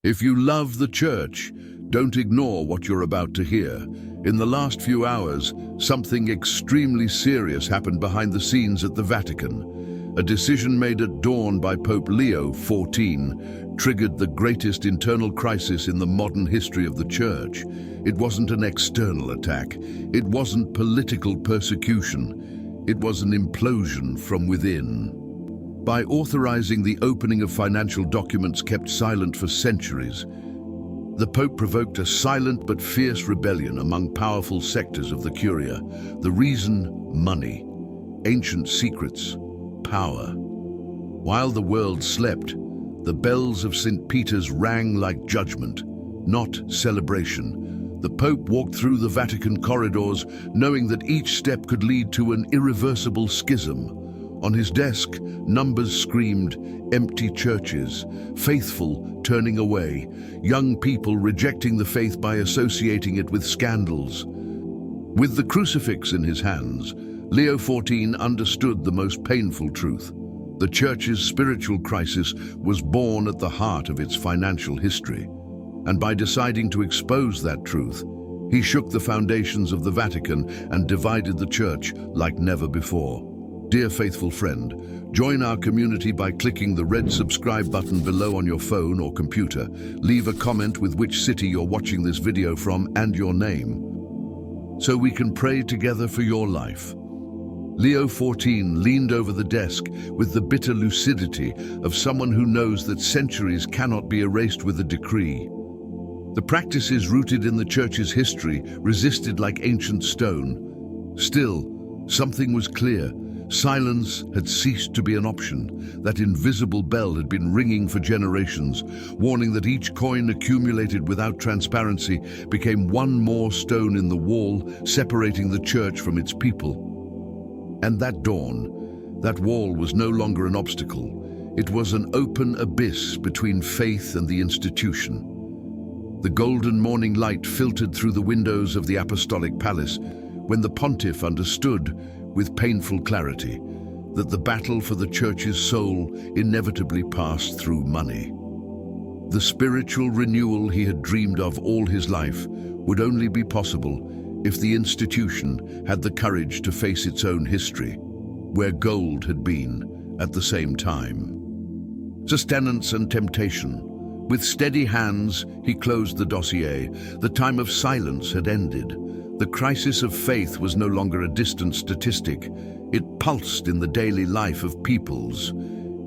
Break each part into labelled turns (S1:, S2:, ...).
S1: If you love the church, don't ignore what you're about to hear. In the last few hours, something extremely serious happened behind the scenes at the Vatican. A decision made at dawn by Pope Leo XIV triggered the greatest internal crisis in the modern history of the church. It wasn't an external attack. It wasn't political persecution. It was an implosion from within. By authorizing the opening of financial documents kept silent for centuries, the Pope provoked a silent but fierce rebellion among powerful sectors of the Curia. The reason: money, ancient secrets, power. While the world slept, the bells of St. Peter's rang like judgment, not celebration. The Pope walked through the Vatican corridors, knowing that each step could lead to an irreversible schism. On his desk, numbers screamed, empty churches, faithful turning away, young people rejecting the faith by associating it with scandals. With the crucifix in his hands, Leo XIV understood the most painful truth. The church's spiritual crisis was born at the heart of its financial history. And by deciding to expose that truth, he shook the foundations of the Vatican and divided the church like never before. Dear faithful friend, join our community by clicking the red subscribe button below on your phone or computer. Leave a comment with which city you're watching this video from and your name, so we can pray together for your life. Leo XIV leaned over the desk with the bitter lucidity of someone who knows that centuries cannot be erased with a decree. The practices rooted in the church's history resisted like ancient stone. Still, something was clear. Silence had ceased to be an option. That invisible bell had been ringing for generations, warning that each coin accumulated without transparency became one more stone in the wall, separating the church from its people. And that dawn, that wall was no longer an obstacle. It was an open abyss between faith and the institution. The golden morning light filtered through the windows of the Apostolic Palace when the pontiff understood, with painful clarity, that the battle for the church's soul inevitably passed through money. The spiritual renewal he had dreamed of all his life would only be possible if the institution had the courage to face its own history, where gold had been at the same time. Sustenance and temptation. With steady hands, he closed the dossier. The time of silence had ended. The crisis of faith was no longer a distant statistic. It pulsed in the daily life of peoples.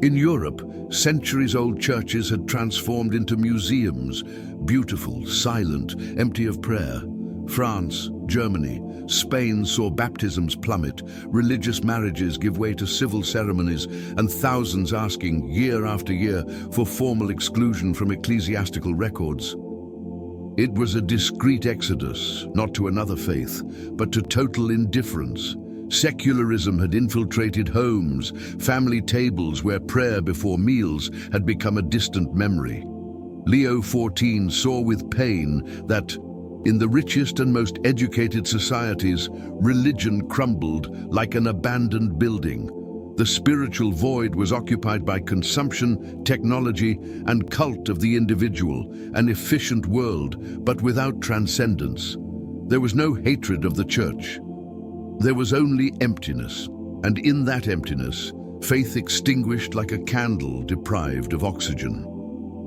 S1: In Europe, centuries-old churches had transformed into museums, beautiful, silent, empty of prayer. France, Germany, Spain saw baptisms plummet, religious marriages give way to civil ceremonies, and thousands asking, year after year, for formal exclusion from ecclesiastical records. It was a discreet exodus, not to another faith, but to total indifference. Secularism had infiltrated homes, family tables where prayer before meals had become a distant memory. Leo XIV saw with pain that, in the richest and most educated societies, religion crumbled like an abandoned building. The spiritual void was occupied by consumption, technology, and cult of the individual, an efficient world, but without transcendence. There was no hatred of the church. There was only emptiness, and in that emptiness, faith extinguished like a candle deprived of oxygen.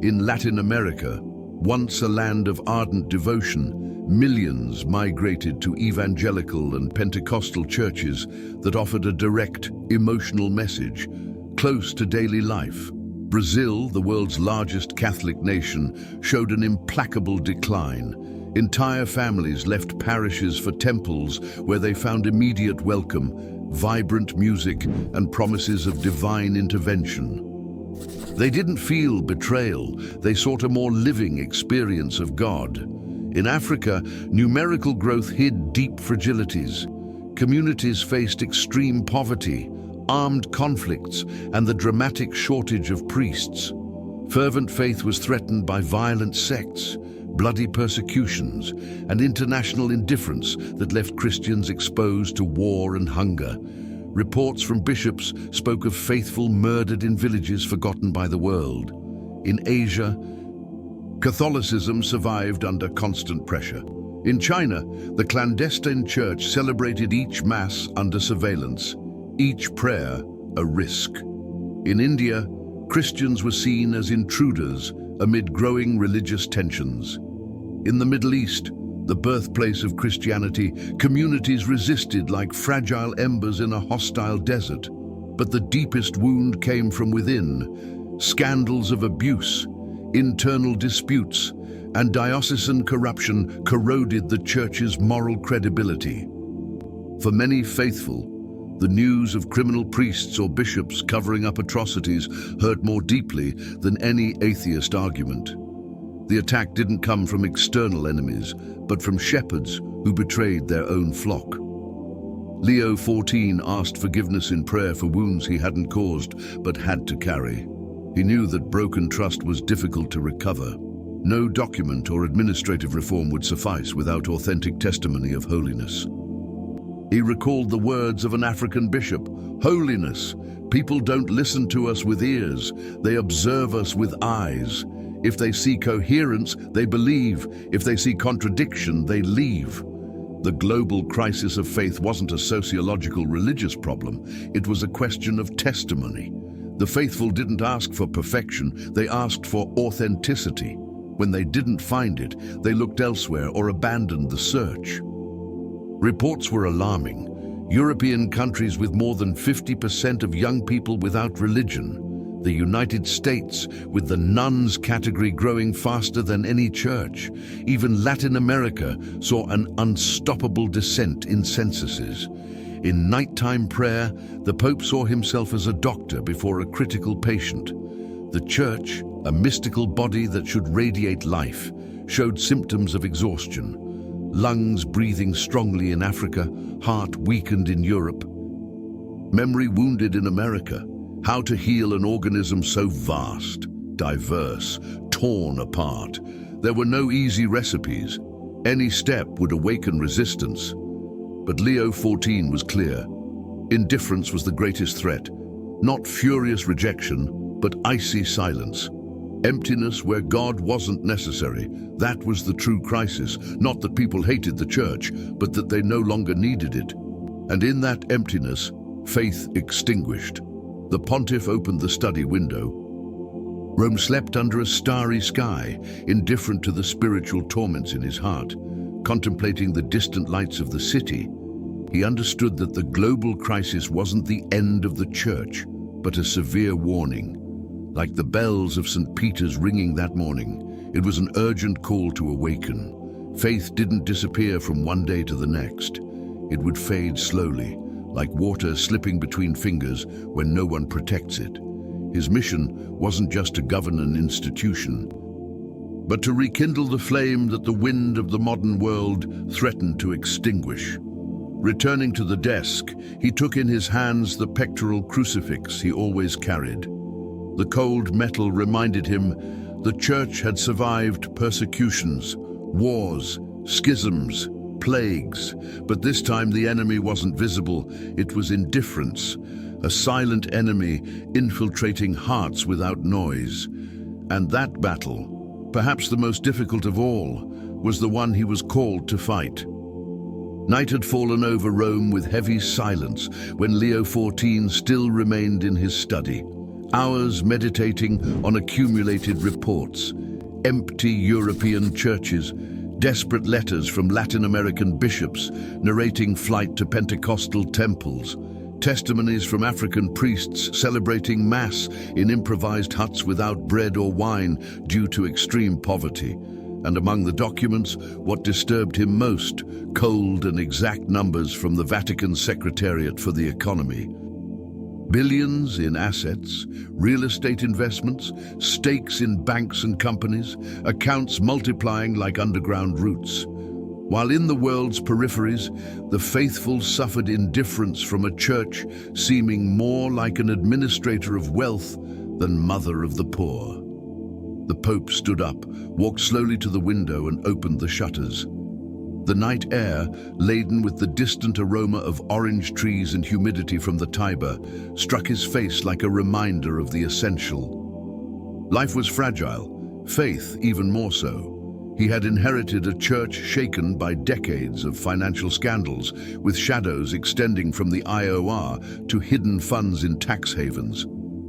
S1: In Latin America, once a land of ardent devotion, millions migrated to evangelical and Pentecostal churches that offered a direct, emotional message, close to daily life. Brazil, the world's largest Catholic nation, showed an implacable decline. Entire families left parishes for temples where they found immediate welcome, vibrant music, and promises of divine intervention. They didn't feel betrayal, they sought a more living experience of God. In Africa, numerical growth hid deep fragilities. Communities faced extreme poverty, armed conflicts, and the dramatic shortage of priests. Fervent faith was threatened by violent sects, bloody persecutions, and international indifference that left Christians exposed to war and hunger. Reports from bishops spoke of faithful murdered in villages forgotten by the world. In Asia, Catholicism survived under constant pressure. In China, the clandestine church celebrated each mass under surveillance, each prayer a risk. In India, Christians were seen as intruders amid growing religious tensions. In the Middle East, the birthplace of Christianity, communities resisted like fragile embers in a hostile desert. But the deepest wound came from within. Scandals of abuse, internal disputes, and diocesan corruption corroded the church's moral credibility. For many faithful, the news of criminal priests or bishops covering up atrocities hurt more deeply than any atheist argument. The attack didn't come from external enemies, but from shepherds who betrayed their own flock. Leo XIV asked forgiveness in prayer for wounds he hadn't caused, but had to carry. He knew that broken trust was difficult to recover. No document or administrative reform would suffice without authentic testimony of holiness. He recalled the words of an African bishop, "Holiness, people don't listen to us with ears, they observe us with eyes. If they see coherence, they believe. If they see contradiction, they leave." The global crisis of faith wasn't a sociological religious problem, it was a question of testimony. The faithful didn't ask for perfection, they asked for authenticity. When they didn't find it, they looked elsewhere or abandoned the search. Reports were alarming. European countries with more than 50% of young people without religion. The United States, with the nuns category growing faster than any church. Even Latin America saw an unstoppable descent in censuses. In nighttime prayer, the Pope saw himself as a doctor before a critical patient. The Church, a mystical body that should radiate life, showed symptoms of exhaustion. Lungs breathing strongly in Africa, heart weakened in Europe. Memory wounded in America. How to heal an organism so vast, diverse, torn apart. There were no easy recipes. Any step would awaken resistance. But Leo XIV was clear. Indifference was the greatest threat. Not furious rejection, but icy silence. Emptiness where God wasn't necessary. That was the true crisis. Not that people hated the church, but that they no longer needed it. And in that emptiness, faith extinguished. The pontiff opened the study window. Rome slept under a starry sky, indifferent to the spiritual torments in his heart. Contemplating the distant lights of the city, he understood that the global crisis wasn't the end of the church, but a severe warning. Like the bells of St. Peter's ringing that morning, it was an urgent call to awaken. Faith didn't disappear from one day to the next. It would fade slowly, like water slipping between fingers when no one protects it. His mission wasn't just to govern an institution, but to rekindle the flame that the wind of the modern world threatened to extinguish. Returning to the desk, he took in his hands the pectoral crucifix he always carried. The cold metal reminded him the church had survived persecutions, wars, schisms, plagues, but this time the enemy wasn't visible, it was indifference, a silent enemy infiltrating hearts without noise. And that battle, perhaps the most difficult of all, was the one he was called to fight. Night had fallen over Rome with heavy silence when Leo XIV still remained in his study. Hours meditating on accumulated reports, empty European churches, desperate letters from Latin American bishops narrating flight to Pentecostal temples, testimonies from African priests celebrating Mass in improvised huts without bread or wine due to extreme poverty. And among the documents, what disturbed him most, cold and exact numbers from the Vatican Secretariat for the Economy. Billions in assets, real estate investments, stakes in banks and companies, accounts multiplying like underground roots. While in the world's peripheries, the faithful suffered indifference from a church seeming more like an administrator of wealth than mother of the poor. The Pope stood up, walked slowly to the window and opened the shutters. The night air, laden with the distant aroma of orange trees and humidity from the Tiber, struck his face like a reminder of the essential. Life was fragile, Faith even more so. He had inherited a church shaken by decades of financial scandals, with shadows extending from the IOR to hidden funds in tax havens.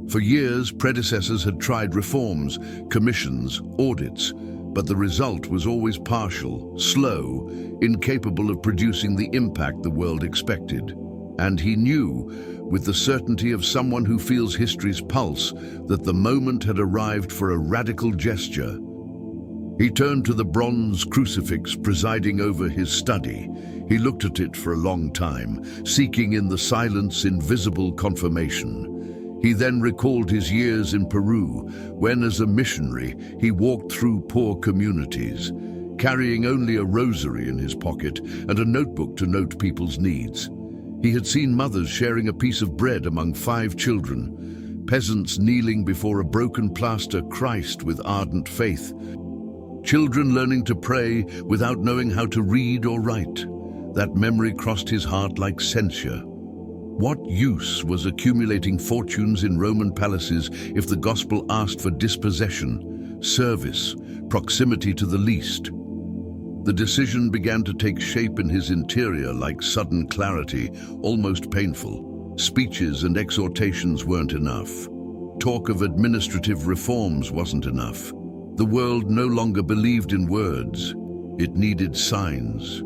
S1: For years, predecessors had tried reforms, commissions, audits, but the result was always partial, slow, incapable of producing the impact the world expected. And he knew, with the certainty of someone who feels history's pulse, that the moment had arrived for a radical gesture. He turned to the bronze crucifix presiding over his study. He looked at it for a long time, seeking in the silence invisible confirmation. He then recalled his years in Peru, when as a missionary he walked through poor communities, carrying only a rosary in his pocket and a notebook to note people's needs. He had seen mothers sharing a piece of bread among 5 children, peasants kneeling before a broken plaster Christ with ardent faith, children learning to pray without knowing how to read or write. That memory crossed his heart like censure. What use was accumulating fortunes in Roman palaces if the gospel asked for dispossession, service, proximity to the least? The decision began to take shape in his interior like sudden clarity, almost painful. Speeches and exhortations weren't enough. Talk of administrative reforms wasn't enough. The world no longer believed in words. It needed signs.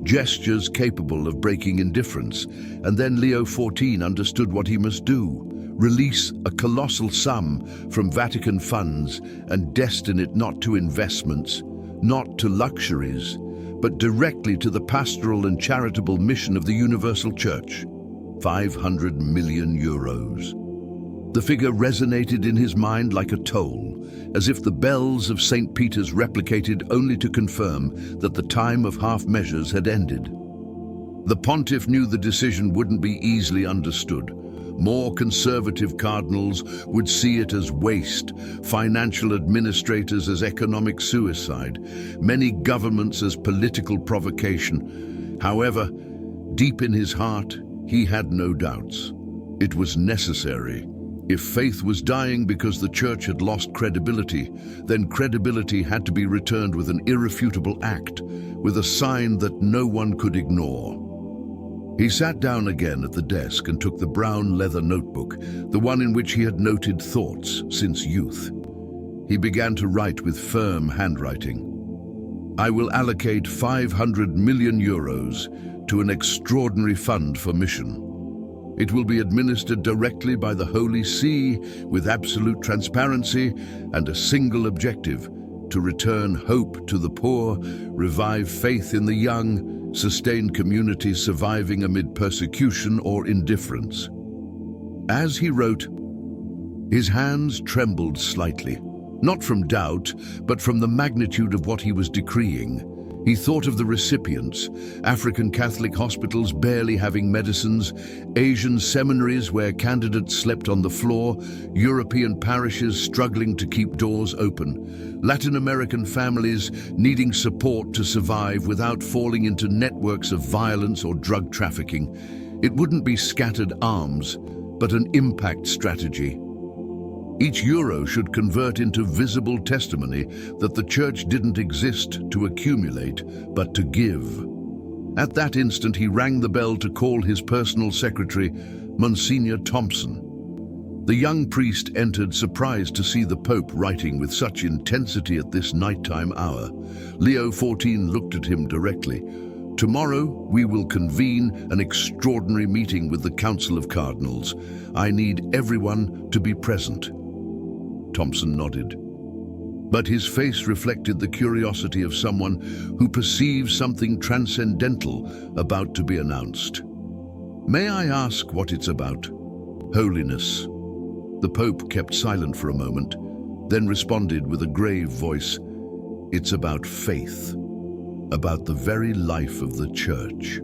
S1: Gestures capable of breaking indifference. And then Leo XIV understood what he must do. Release a colossal sum from Vatican funds and destine it not to investments, not to luxuries, but directly to the pastoral and charitable mission of the Universal Church. 500 million euros. The figure resonated in his mind like a toll, as if the bells of St. Peter's replicated only to confirm that the time of half measures had ended. The pontiff knew the decision wouldn't be easily understood. More conservative cardinals would see it as waste, financial administrators as economic suicide, many governments as political provocation. However, deep in his heart, he had no doubts. It was necessary. If faith was dying because the church had lost credibility, then credibility had to be returned with an irrefutable act, with a sign that no one could ignore. He sat down again at the desk and took the brown leather notebook, the one in which he had noted thoughts since youth. He began to write with firm handwriting. I will allocate 500 million euros to an extraordinary fund for mission. It will be administered directly by the Holy See with absolute transparency and a single objective: to return hope to the poor, revive faith in the young, sustain communities surviving amid persecution or indifference. As he wrote, his hands trembled slightly, not from doubt, but from the magnitude of what he was decreeing. He thought of the recipients: African Catholic hospitals barely having medicines, Asian seminaries where candidates slept on the floor, European parishes struggling to keep doors open, Latin American families needing support to survive without falling into networks of violence or drug trafficking. It wouldn't be scattered alms, but an impact strategy. Each euro should convert into visible testimony that the church didn't exist to accumulate, but to give. At that instant, he rang the bell to call his personal secretary, Monsignor Thompson. The young priest entered, surprised to see the Pope writing with such intensity at this nighttime hour. Leo XIV looked at him directly. Tomorrow, we will convene an extraordinary meeting with the Council of Cardinals. I need everyone to be present. Thompson nodded. But his face reflected the curiosity of someone who perceives something transcendental about to be announced. May I ask what it's about? Holiness. The Pope kept silent for a moment, then responded with a grave voice. It's about faith, about the very life of the Church.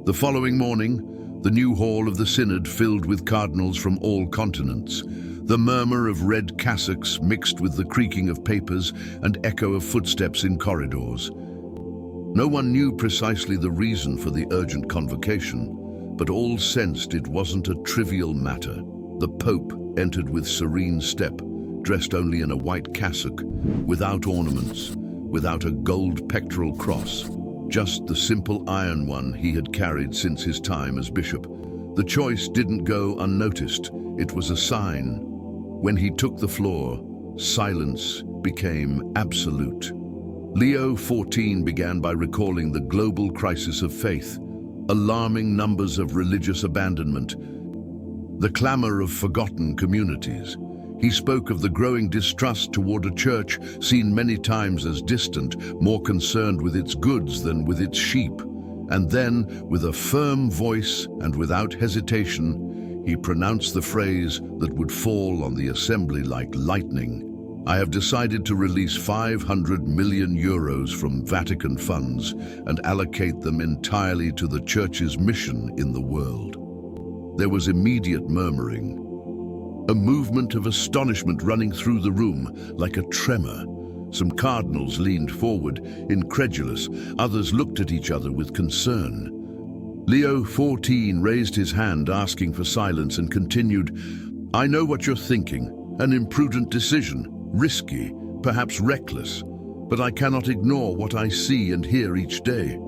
S1: The following morning, the new hall of the Synod filled with cardinals from all continents. The murmur of red cassocks mixed with the creaking of papers and echo of footsteps in corridors. No one knew precisely the reason for the urgent convocation, but all sensed it wasn't a trivial matter. The Pope entered with serene step, dressed only in a white cassock, without ornaments, without a gold pectoral cross, just the simple iron one he had carried since his time as bishop. The choice didn't go unnoticed. It was a sign. When he took the floor, silence became absolute. Leo XIV began by recalling the global crisis of faith, alarming numbers of religious abandonment, the clamor of forgotten communities. He spoke of the growing distrust toward a church seen many times as distant, more concerned with its goods than with its sheep. And then, with a firm voice and without hesitation, he pronounced the phrase that would fall on the assembly like lightning. I have decided to release 500 million euros from Vatican funds and allocate them entirely to the Church's mission in the world. There was immediate murmuring, a movement of astonishment running through the room like a tremor. Some cardinals leaned forward, incredulous. Others looked at each other with concern. Leo XIV raised his hand, asking for silence, and continued, "I know what you're thinking. An imprudent decision, risky, perhaps reckless, but I cannot ignore what I see and hear each day.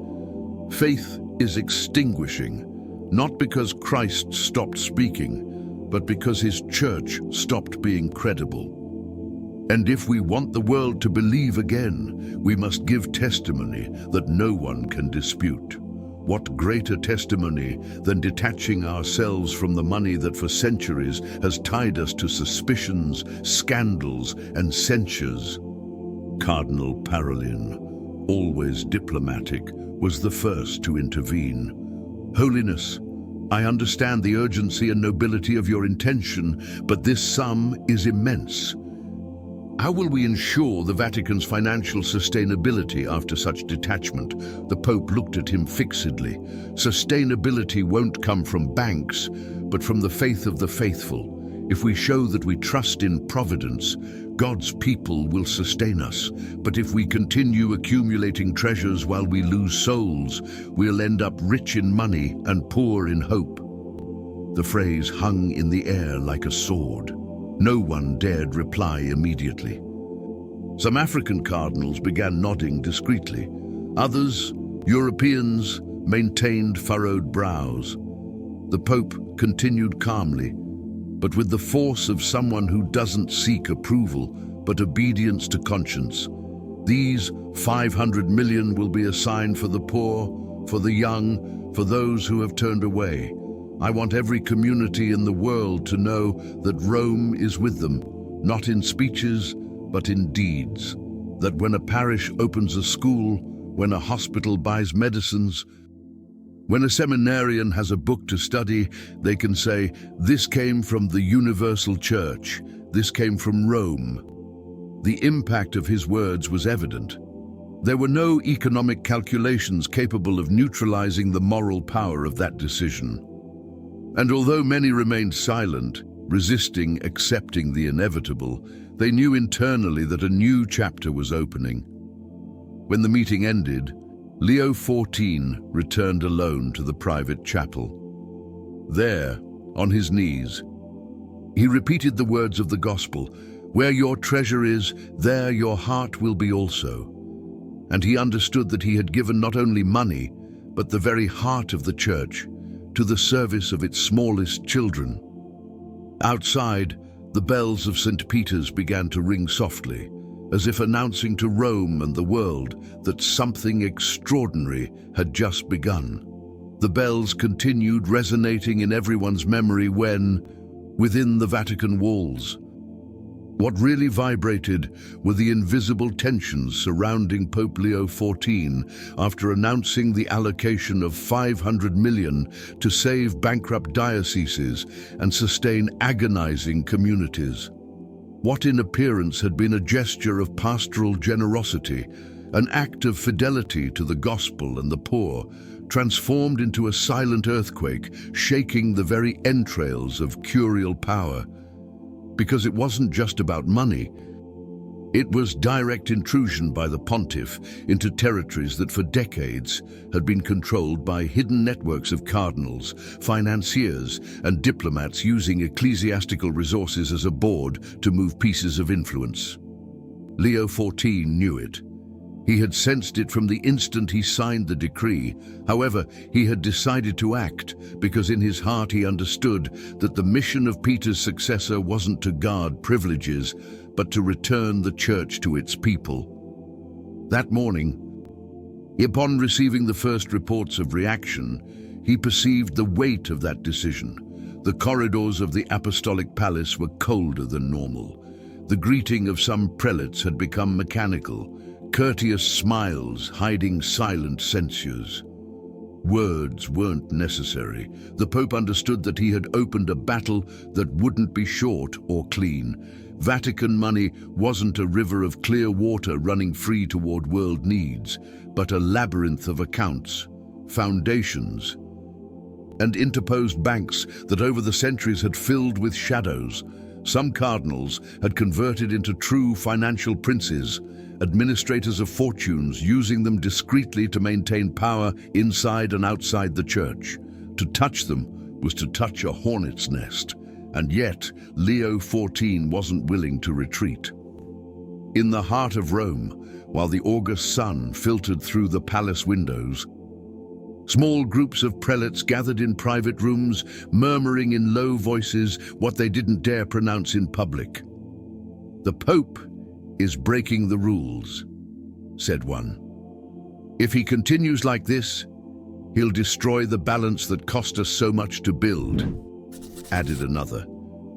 S1: Faith is extinguishing, not because Christ stopped speaking, but because his church stopped being credible. And if we want the world to believe again, we must give testimony that no one can dispute. What greater testimony than detaching ourselves from the money that for centuries has tied us to suspicions, scandals, and censures?" Cardinal Parolin, always diplomatic, was the first to intervene. "Holiness, I understand the urgency and nobility of your intention, but this sum is immense. How will we ensure the Vatican's financial sustainability after such detachment?" The Pope looked at him fixedly. "Sustainability won't come from banks, but from the faith of the faithful. If we show that we trust in providence, God's people will sustain us. But if we continue accumulating treasures while we lose souls, we'll end up rich in money and poor in hope." The phrase hung in the air like a sword. No one dared reply immediately. Some African cardinals began nodding discreetly. Others, Europeans, maintained furrowed brows. The Pope continued calmly, but with the force of someone who doesn't seek approval, but obedience to conscience. "These 500 million will be assigned for the poor, for the young, for those who have turned away. I want every community in the world to know that Rome is with them, not in speeches, but in deeds. That when a parish opens a school, when a hospital buys medicines, when a seminarian has a book to study, they can say, 'This came from the universal church. This came from Rome.'" The impact of his words was evident. There were no economic calculations capable of neutralizing the moral power of that decision. And although many remained silent, resisting accepting the inevitable, they knew internally that a new chapter was opening. When the meeting ended, Leo XIV returned alone to the private chapel. There, on his knees, he repeated the words of the gospel, "Where your treasure is, there your heart will be also." And he understood that he had given not only money, but the very heart of the church, to the service of its smallest children. Outside, the bells of St. Peter's began to ring softly, as if announcing to Rome and the world that something extraordinary had just begun. The bells continued resonating in everyone's memory when, within the Vatican walls, what really vibrated were the invisible tensions surrounding Pope Leo XIV after announcing the allocation of 500 million to save bankrupt dioceses and sustain agonizing communities. What in appearance had been a gesture of pastoral generosity, an act of fidelity to the gospel and the poor, transformed into a silent earthquake, shaking the very entrails of curial power. Because it wasn't just about money. It was direct intrusion by the pontiff into territories that for decades had been controlled by hidden networks of cardinals, financiers, and diplomats using ecclesiastical resources as a board to move pieces of influence. Leo XIV knew it. He had sensed it from the instant he signed the decree. However, he had decided to act because in his heart he understood that the mission of Peter's successor wasn't to guard privileges, but to return the church to its people. That morning, upon receiving the first reports of reaction, he perceived the weight of that decision. The corridors of the apostolic palace were colder than normal. The greeting of some prelates had become mechanical, courteous smiles hiding silent censures. Words weren't necessary. The Pope understood that he had opened a battle that wouldn't be short or clean. Vatican money wasn't a river of clear water running free toward world needs, but a labyrinth of accounts, foundations, and interposed banks that over the centuries had filled with shadows. Some cardinals had converted into true financial princes, administrators of fortunes, using them discreetly to maintain power inside and outside the church. To touch them was to touch a hornet's nest, and yet Leo XIV wasn't willing to retreat. In the heart of Rome, while the August sun filtered through the palace windows, small groups of prelates gathered in private rooms, murmuring in low voices what they didn't dare pronounce in public. "The Pope is breaking the rules," said one. "If he continues like this, he'll destroy the balance that cost us so much to build," added another.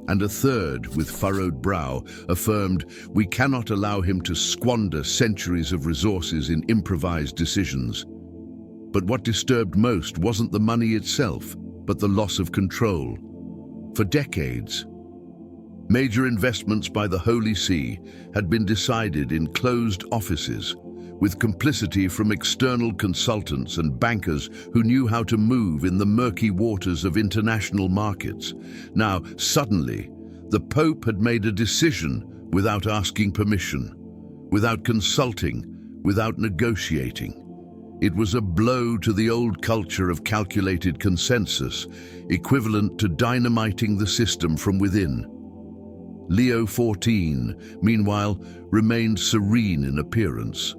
S1: And a third, with furrowed brow, affirmed, "We cannot allow him to squander centuries of resources in improvised decisions." But what disturbed most wasn't the money itself, but the loss of control. For decades, major investments by the Holy See had been decided in closed offices, with complicity from external consultants and bankers who knew how to move in the murky waters of international markets. Now, suddenly, the Pope had made a decision without asking permission, without consulting, without negotiating. It was a blow to the old culture of calculated consensus, equivalent to dynamiting the system from within. Leo XIV, meanwhile, remained serene in appearance.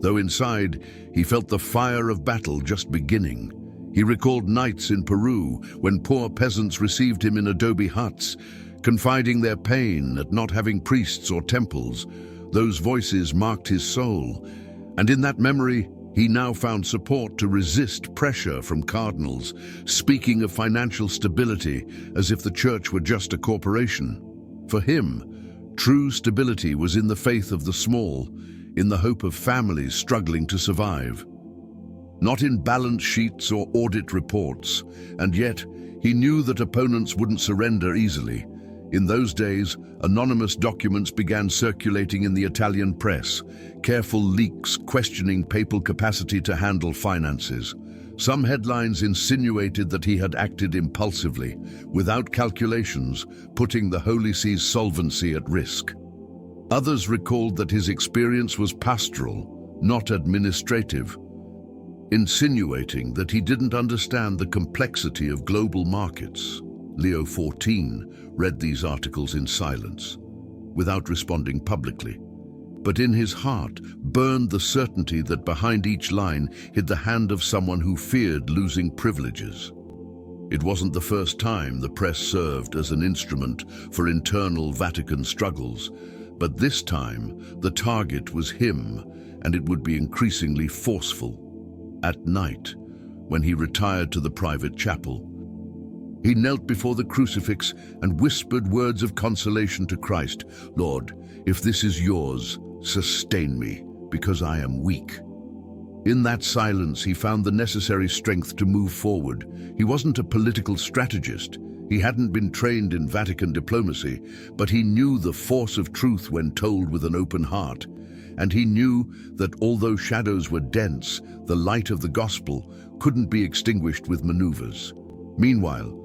S1: Though inside, he felt the fire of battle just beginning. He recalled nights in Peru when poor peasants received him in adobe huts, confiding their pain at not having priests or temples. Those voices marked his soul, and in that memory, he now found support to resist pressure from cardinals, speaking of financial stability as if the church were just a corporation. For him, true stability was in the faith of the small, in the hope of families struggling to survive. Not in balance sheets or audit reports, and yet he knew that opponents wouldn't surrender easily. In those days, anonymous documents began circulating in the Italian press, careful leaks questioning papal capacity to handle finances. Some headlines insinuated that he had acted impulsively, without calculations, putting the Holy See's solvency at risk. Others recalled that his experience was pastoral, not administrative, insinuating that he didn't understand the complexity of global markets. Leo XIV read these articles in silence, without responding publicly, but in his heart burned the certainty that behind each line hid the hand of someone who feared losing privileges. It wasn't the first time the press served as an instrument for internal Vatican struggles, but this time the target was him, and it would be increasingly forceful. At night, when he retired to the private chapel, he knelt before the crucifix and whispered words of consolation to Christ. "Lord, if this is yours, sustain me, because I am weak." In that silence, he found the necessary strength to move forward. He wasn't a political strategist. He hadn't been trained in Vatican diplomacy, but he knew the force of truth when told with an open heart. And he knew that although shadows were dense, the light of the gospel couldn't be extinguished with maneuvers. Meanwhile,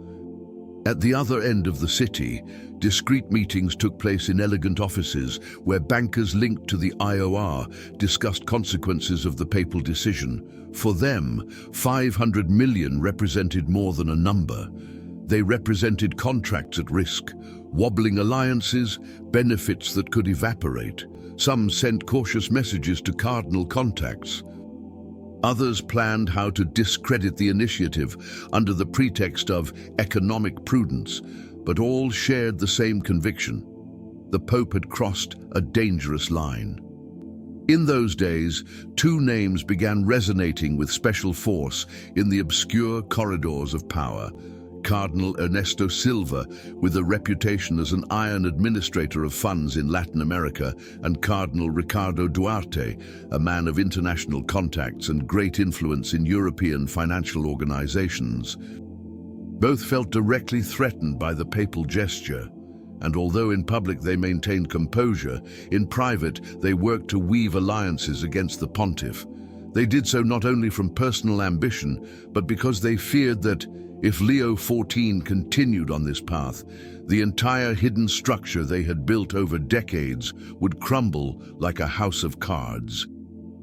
S1: At the other end of the city, discreet meetings took place in elegant offices where bankers linked to the IOR discussed consequences of the papal decision. For them, 500 million represented more than a number. They represented contracts at risk, wobbling alliances, benefits that could evaporate. Some sent cautious messages to cardinal contacts. Others planned how to discredit the initiative under the pretext of economic prudence, but all shared the same conviction. The Pope had crossed a dangerous line. In those days, two names began resonating with special force in the obscure corridors of power. Cardinal Ernesto Silva, with a reputation as an iron administrator of funds in Latin America, and Cardinal Ricardo Duarte, a man of international contacts and great influence in European financial organizations. Both felt directly threatened by the papal gesture, and although in public they maintained composure, in private they worked to weave alliances against the pontiff. They did so not only from personal ambition, but because they feared that, if Leo XIV continued on this path, the entire hidden structure they had built over decades would crumble like a house of cards.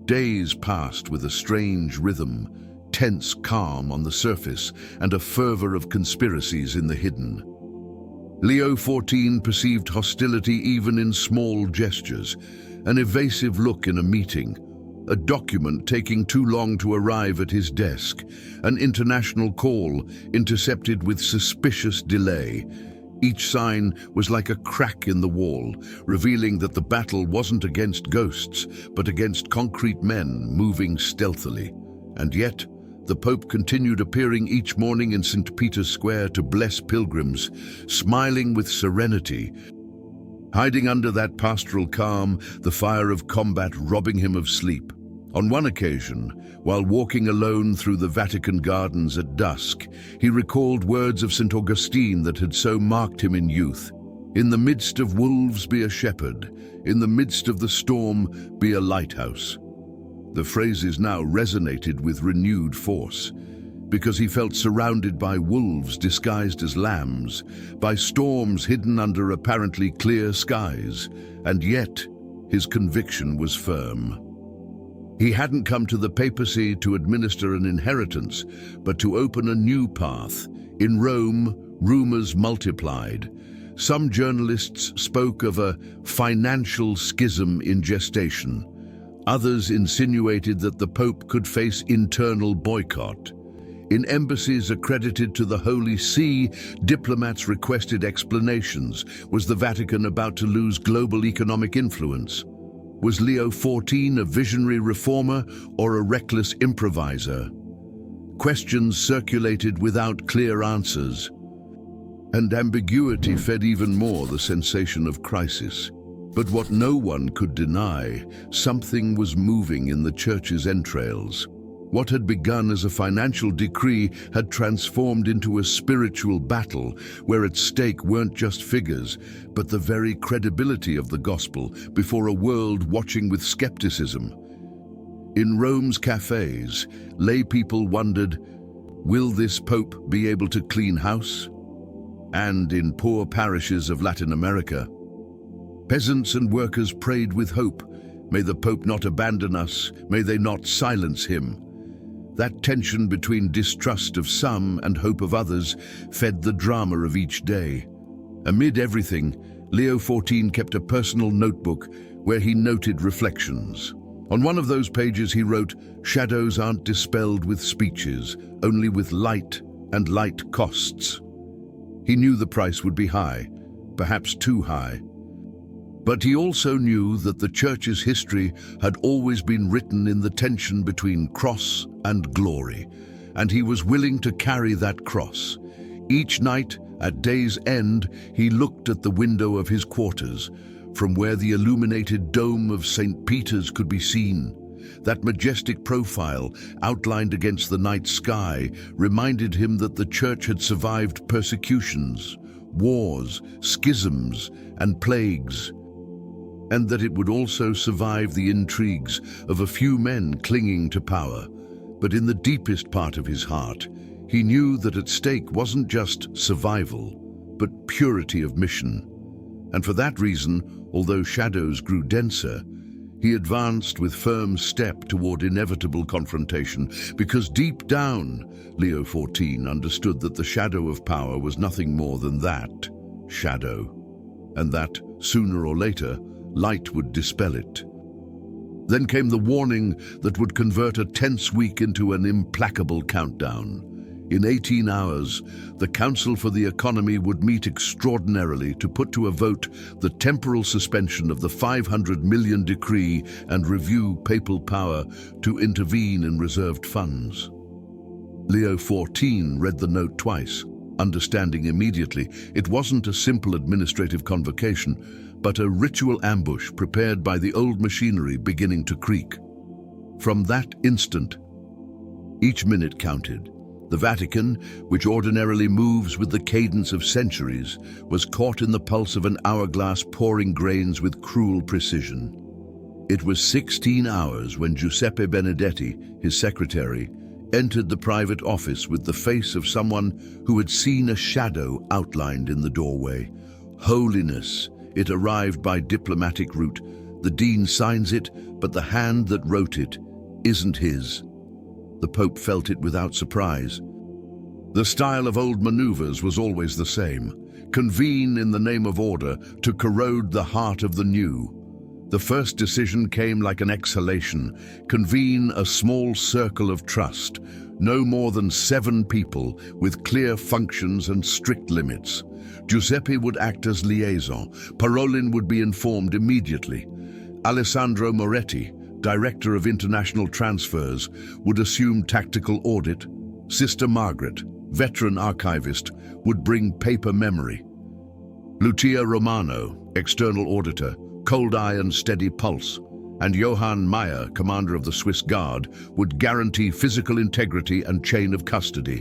S1: Days passed with a strange rhythm, tense calm on the surface and a fervor of conspiracies in the hidden. Leo XIV perceived hostility even in small gestures, an evasive look in a meeting, a document taking too long to arrive at his desk, an international call intercepted with suspicious delay. Each sign was like a crack in the wall, revealing that the battle wasn't against ghosts, but against concrete men moving stealthily. And yet, the Pope continued appearing each morning in St. Peter's Square to bless pilgrims, smiling with serenity. Hiding under that pastoral calm, the fire of combat robbing him of sleep. On one occasion, while walking alone through the Vatican gardens at dusk, he recalled words of St. Augustine that had so marked him in youth. "In the midst of wolves be a shepherd, in the midst of the storm be a lighthouse." The phrases now resonated with renewed force, because he felt surrounded by wolves disguised as lambs, by storms hidden under apparently clear skies, and yet his conviction was firm. He hadn't come to the papacy to administer an inheritance, but to open a new path. In Rome, rumors multiplied. Some journalists spoke of a financial schism in gestation. Others insinuated that the Pope could face internal boycott. In embassies accredited to the Holy See, diplomats requested explanations. Was the Vatican about to lose global economic influence? Was Leo XIV a visionary reformer or a reckless improviser? Questions circulated without clear answers, and ambiguity fed even more the sensation of crisis. But what no one could deny, something was moving in the Church's entrails. What had begun as a financial decree had transformed into a spiritual battle, where at stake weren't just figures, but the very credibility of the gospel before a world watching with skepticism. In Rome's cafes, lay people wondered, will this Pope be able to clean house? And in poor parishes of Latin America, peasants and workers prayed with hope. May the Pope not abandon us, may they not silence him. That tension between distrust of some and hope of others fed the drama of each day. Amid everything, Leo XIV kept a personal notebook where he noted reflections. On one of those pages he wrote, "Shadows aren't dispelled with speeches, only with light, and light costs." He knew the price would be high, perhaps too high. But he also knew that the Church's history had always been written in the tension between cross and glory, and he was willing to carry that cross. Each night, at day's end, he looked at the window of his quarters, from where the illuminated dome of St. Peter's could be seen. That majestic profile, outlined against the night sky, reminded him that the Church had survived persecutions, wars, schisms, and plagues, and that it would also survive the intrigues of a few men clinging to power. But in the deepest part of his heart, He knew that at stake wasn't just survival, but purity of mission. And for that reason, although shadows grew denser, he advanced with firm step toward inevitable confrontation, because deep down, Leo XIV understood that the shadow of power was nothing more than that, shadow, and that, sooner or later, light would dispel it. Then came the warning that would convert a tense week into an implacable countdown. In 18 hours, the Council for the Economy would meet extraordinarily to put to a vote the temporal suspension of the 500 million decree and review papal power to intervene in reserved funds. Leo XIV read the note twice, understanding immediately it wasn't a simple administrative convocation, but a ritual ambush prepared by the old machinery beginning to creak. From that instant, each minute counted. The Vatican, which ordinarily moves with the cadence of centuries, was caught in the pulse of an hourglass pouring grains with cruel precision. It was 16 hours when Giuseppe Benedetti, his secretary, entered the private office with the face of someone who had seen a shadow outlined in the doorway. Holiness. It arrived by diplomatic route. The dean signs it, but the hand that wrote it isn't his. The Pope felt it without surprise. The style of old maneuvers was always the same. Convene in the name of order to corrode the heart of the new. The first decision came like an exhalation. Convene a small circle of trust. No more than 7 people with clear functions and strict limits. Giuseppe would act as liaison. Parolin would be informed immediately. Alessandro Moretti, Director of International Transfers, would assume tactical audit. Sister Margaret, veteran archivist, would bring paper memory. Lucia Romano, External Auditor, cold eye and steady pulse. And Johann Meyer, Commander of the Swiss Guard, would guarantee physical integrity and chain of custody.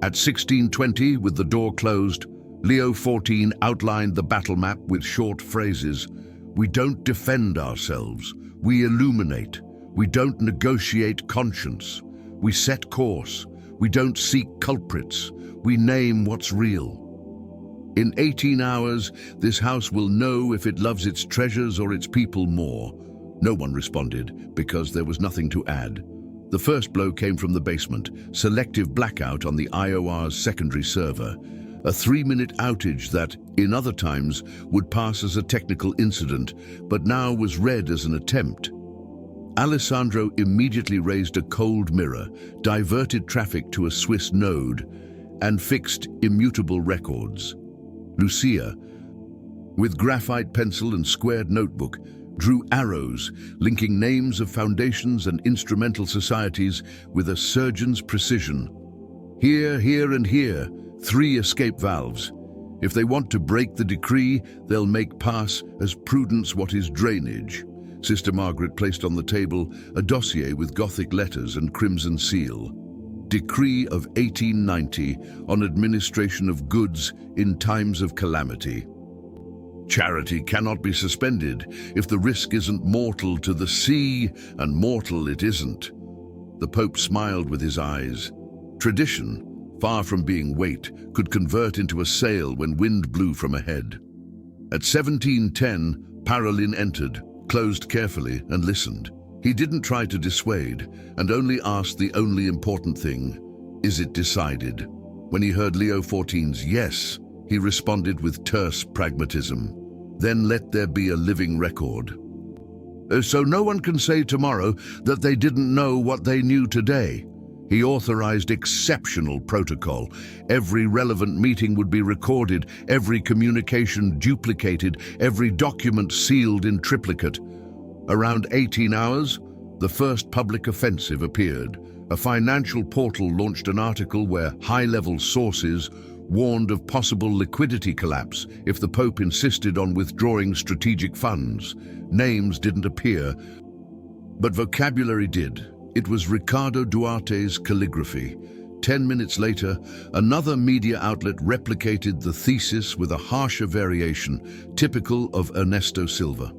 S1: At 1620, with the door closed, Leo XIV outlined the battle map with short phrases. We don't defend ourselves. We illuminate. We don't negotiate conscience. We set course. We don't seek culprits. We name what's real. In 18 hours, this house will know if it loves its treasures or its people more. No one responded, because there was nothing to add. The first blow came from the basement, selective blackout on the IOR's secondary server. A 3-minute outage that, in other times, would pass as a technical incident, but now was read as an attempt. Alessandro immediately raised a cold mirror, diverted traffic to a Swiss node, and fixed immutable records. Lucia, with graphite pencil and squared notebook, drew arrows linking names of foundations and instrumental societies with a surgeon's precision. Here, here, and here, 3 escape valves. If they want to break the decree, they'll make pass as prudence what is drainage. Sister Margaret placed on the table a dossier with Gothic letters and crimson seal. Decree of 1890 on administration of goods in times of calamity. Charity cannot be suspended if the risk isn't mortal to the sea, and mortal it isn't. The Pope smiled with his eyes. Tradition, far from being weight, could convert into a sail when wind blew from ahead. At 1710, Parolin entered, closed carefully, and listened. He didn't try to dissuade, and only asked the only important thing, is it decided? When he heard Leo XIV's yes, he responded with terse pragmatism. Then let there be a living record. So no one can say tomorrow that they didn't know what they knew today. He authorized exceptional protocol. Every relevant meeting would be recorded, every communication duplicated, every document sealed in triplicate. Around 18 hours, the first public offensive appeared. A financial portal launched an article where high-level sources warned of possible liquidity collapse if the Pope insisted on withdrawing strategic funds. Names didn't appear, but vocabulary did. It was Ricardo Duarte's calligraphy. 10 minutes later, another media outlet replicated the thesis with a harsher variation, typical of Ernesto Silva.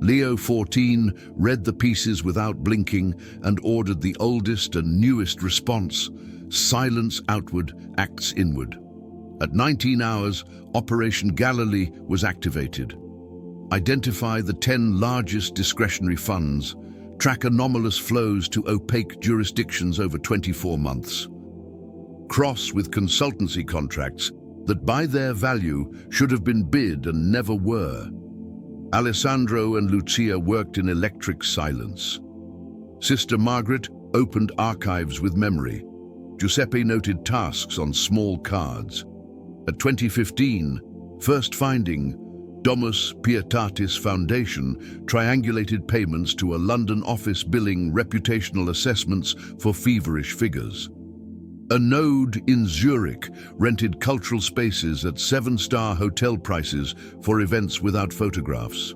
S1: Leo XIV read the pieces without blinking and ordered the oldest and newest response: silence outward, acts inward. At 19 hours, Operation Galilee was activated. Identify the 10 largest discretionary funds, track anomalous flows to opaque jurisdictions over 24 months. Cross with consultancy contracts that by their value should have been bid and never were. Alessandro and Lucia worked in electric silence. Sister Margaret opened archives with memory. Giuseppe noted tasks on small cards. At 2015, first finding, Domus Pietatis Foundation triangulated payments to a London office billing reputational assessments for feverish figures. A node in Zurich rented cultural spaces at 7-star hotel prices for events without photographs.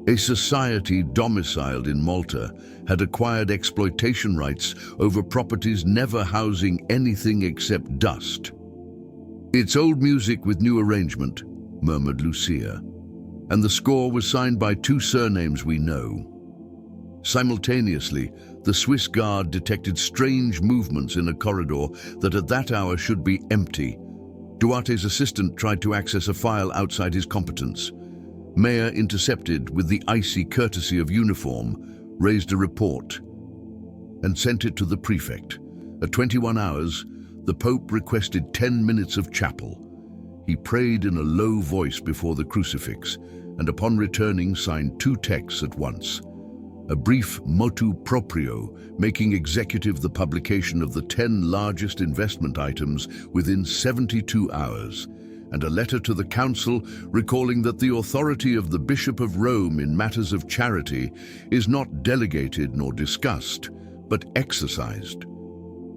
S1: A society domiciled in Malta had acquired exploitation rights over properties never housing anything except dust. "It's old music with new arrangement," murmured Lucia, and the score was signed by 2 surnames we know. Simultaneously, the Swiss guard detected strange movements in a corridor that at that hour should be empty. Duarte's assistant tried to access a file outside his competence. Mayor intercepted with the icy courtesy of uniform, raised a report, and sent it to the prefect. At 21 hours, the Pope requested 10 minutes of chapel. He prayed in a low voice before the crucifix, and upon returning signed 2 texts at once. A brief motu proprio, making executive the publication of the 10 largest investment items within 72 hours, and a letter to the council recalling that the authority of the Bishop of Rome in matters of charity is not delegated nor discussed, but exercised.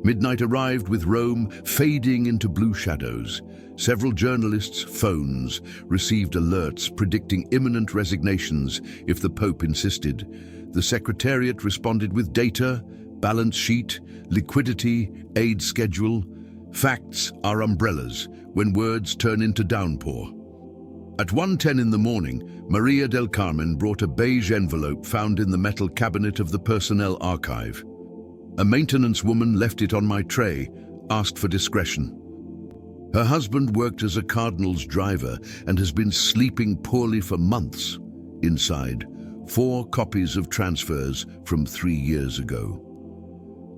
S1: Midnight arrived with Rome fading into blue shadows. Several journalists' phones received alerts predicting imminent resignations if the Pope insisted. The Secretariat responded with data, balance sheet, liquidity, aid schedule. Facts are umbrellas when words turn into downpour. At 1:10 in the morning, Maria del Carmen brought a beige envelope found in the metal cabinet of the personnel archive. A maintenance woman left it on my tray, asked for discretion. Her husband worked as a Cardinal's driver and has been sleeping poorly for months. Inside, 4 copies of transfers from 3 years ago.